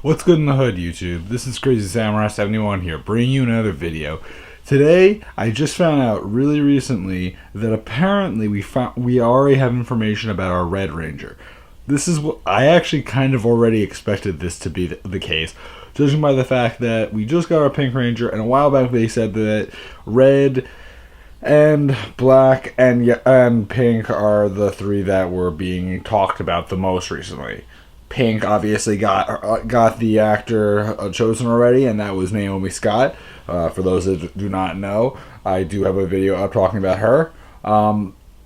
What's good in the hood, YouTube? This is Crazy Samurai 71 here, bringing you another video. Today, I just found out really recently that apparently we already have information about our Red Ranger. This is what I actually kind of already expected this to be the case, judging by the fact that we just got our Pink Ranger, and a while back they said that Red and Black and Pink are the three that were being talked about the most recently. Pink obviously got the actor chosen already, and that was Naomi Scott. For those that do not know, I do have a video up talking about her.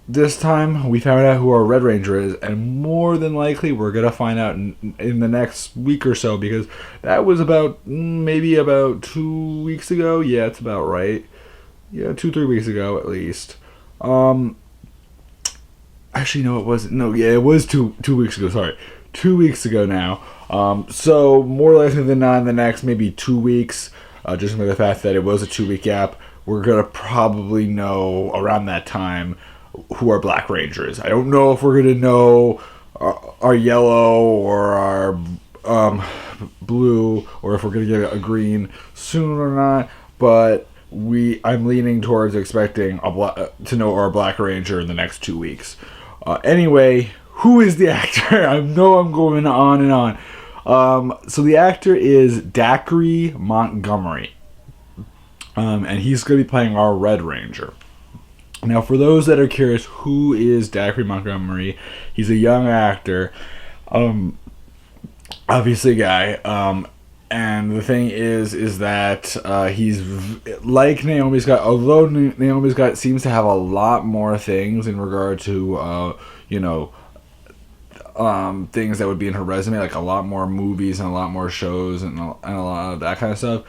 This time, we found out who our Red Ranger is, and more than likely, we're going to find out in the next week or so, because that was maybe about 2 weeks ago. Yeah, it's about right. Yeah, 2-3 weeks ago, at least. Actually, no, it wasn't. No, yeah, it was 2 weeks ago, sorry. 2 weeks ago now. So, more likely than not, in the next maybe 2 weeks, just by the fact that it was a 2-week gap, we're going to probably know around that time who our Black Ranger is. I don't know if we're going to know our yellow or our blue, or if we're going to get a green soon or not, but I'm leaning towards expecting to know our Black Ranger in the next 2 weeks. Anyway, who is the actor? I know I'm going on and on. So the actor is Dacre Montgomery, and he's going to be playing our Red Ranger. Now, for those that are curious, who is Dacre Montgomery? He's a young actor, obviously a guy, and the thing is that he's like Naomi Scott, although Naomi Scott seems to have a lot more things in regard to, things that would be in her resume, like a lot more movies and a lot more shows and a lot of that kind of stuff.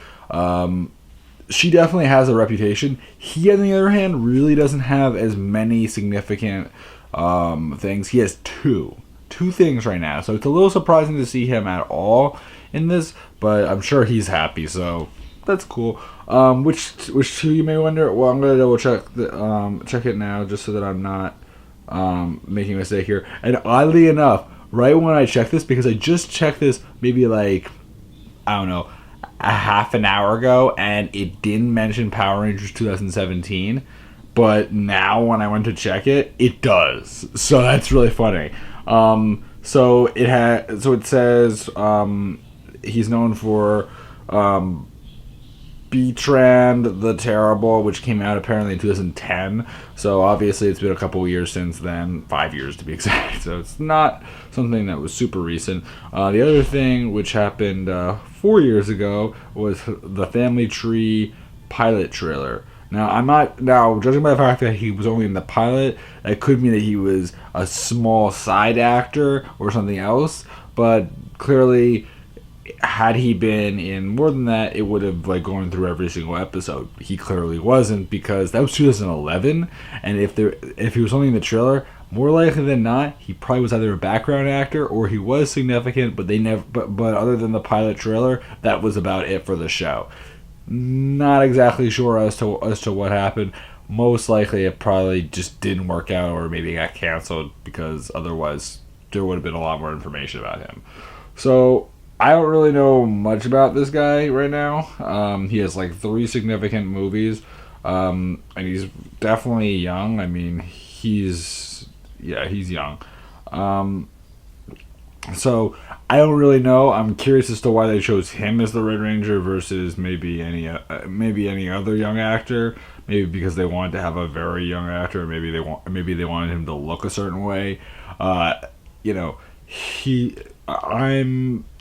She definitely has a reputation. He, on the other hand, really doesn't have as many significant things. He has two things right now, so it's a little surprising to see him at all in this, but I'm sure he's happy, so that's cool. Which two, you may wonder? Well, I'm gonna double check it now, just so that I'm not making a mistake here. And oddly enough, right when I checked this, because I just checked this maybe like, I don't know, a half an hour ago, and it didn't mention Power Rangers 2017, but now when I went to check it, it does. So that's really funny. So it says he's known for Bertrand the Terrible, which came out apparently in 2010. So obviously it's been a couple years since then, 5 years to be exact. So it's not something that was super recent. The other thing which happened 4 years ago was the Family Tree pilot trailer. Now, judging by the fact that he was only in the pilot, that could mean that he was a small side actor or something else. But clearly, had he been in more than that, it would have gone through every single episode. He clearly wasn't, because that was 2011, and if he was only in the trailer, more likely than not, he probably was either a background actor or he was significant, but they never. But other than the pilot trailer, that was about it for the show. Not exactly sure as to what happened. Most likely, it probably just didn't work out, or maybe it got canceled, because otherwise there would have been a lot more information about him. So I don't really know much about this guy right now. He has 3 significant movies, and he's definitely young. I mean, he's young. So I don't really know. I'm curious as to why they chose him as the Red Ranger versus maybe any other young actor. Maybe because they wanted to have a very young actor, or maybe they wanted him to look a certain way. I'm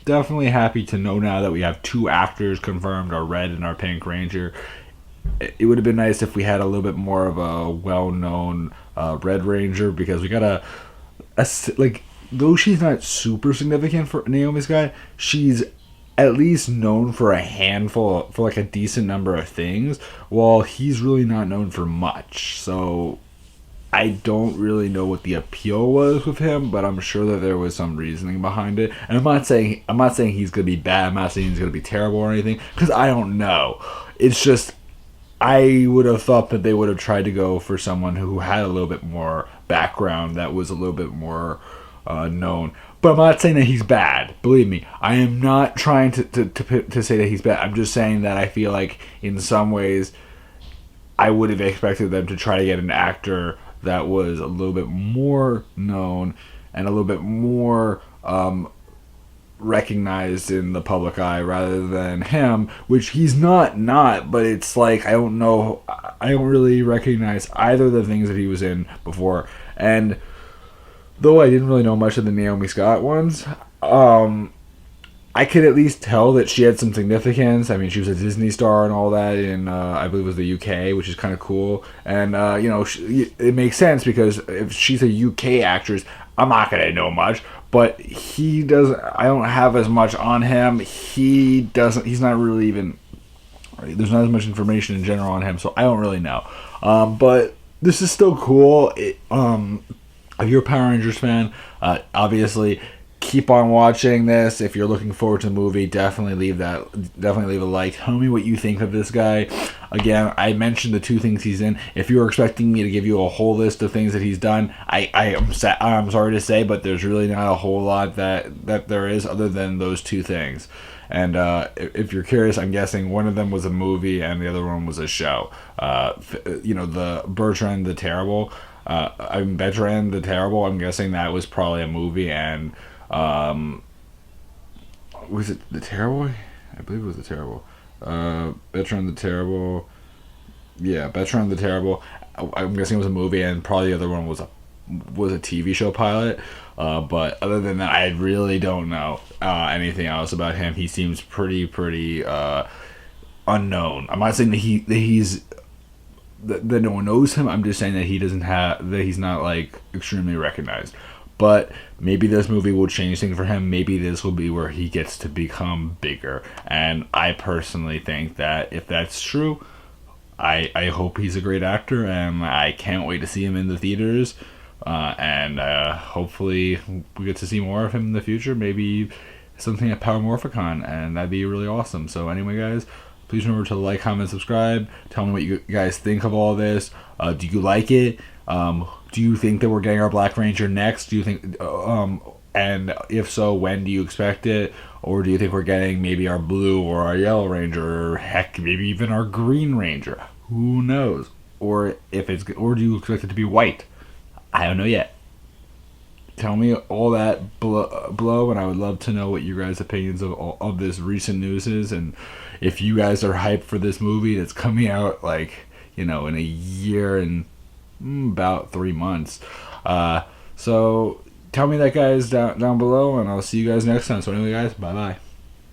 definitely happy to know now that we have 2 actors confirmed, our Red and our Pink Ranger. It would have been nice if we had a little bit more of a well-known Red Ranger, because we got though she's not super significant for Naomi Scott, she's at least known for a handful, for a decent number of things, while he's really not known for much. So I don't really know what the appeal was with him, but I'm sure that there was some reasoning behind it. And I'm not saying he's gonna be bad. I'm not saying he's gonna be terrible or anything, because I don't know. It's just, I would have thought that they would have tried to go for someone who had a little bit more background, that was a little bit more known. But I'm not saying that he's bad. Believe me, I am not trying to say that he's bad. I'm just saying that I feel like in some ways I would have expected them to try to get an actor that was a little bit more known and a little bit more recognized in the public eye rather than him, which he's not, but it's like I don't know, I don't really recognize either of the things that he was in before. And though I didn't really know much of the Naomi Scott ones, I could at least tell that she had some significance. I mean, she was a Disney star and all that in, I believe it was the UK, which is kind of cool. And, it makes sense because if she's a UK actress, I'm not going to know much. But he doesn't, I don't have as much on him. He's not really even, there's not as much information in general on him, so I don't really know. But this is still cool. If you're a Power Rangers fan, obviously keep on watching this. If you're looking forward to the movie, definitely leave a like. Tell me what you think of this guy. Again, I mentioned the 2 things he's in. If you were expecting me to give you a whole list of things that he's done, I'm sorry to say, but there's really not a whole lot that there is other than those 2 things. And if you're curious, I'm guessing one of them was a movie and the other one was a show. The Bertrand the Terrible. Bertrand the Terrible. I'm guessing that was probably a movie, and was it the Terrible? I believe it was the Terrible. Bertrand the Terrible. Yeah, Bertrand the Terrible. I'm guessing it was a movie, and probably the other one was a TV show pilot. But other than that, I really don't know anything else about him. He seems pretty unknown. I'm not saying that no one knows him. I'm just saying that he's not like extremely recognized. But maybe this movie will change things for him. Maybe this will be where he gets to become bigger. And I personally think that if that's true, I hope he's a great actor, and I can't wait to see him in the theaters. And hopefully we get to see more of him in the future. Maybe something at Power Morphicon, and that'd be really awesome. So anyway, guys, please remember to like, comment, subscribe. Tell me what you guys think of all this. Do you like it? Do you think that we're getting our Black Ranger next? Do you think, and if so, when do you expect it? Or do you think we're getting maybe our Blue or our Yellow Ranger, or heck, maybe even our Green Ranger? Who knows? Or do you expect it to be white? I don't know yet. Tell me all that below, and I would love to know what your guys' opinions of this recent news is, and if you guys are hyped for this movie that's coming out in a year and about 3 months. So tell me that, guys, down below, and I'll see you guys next time. So anyway, guys, bye bye.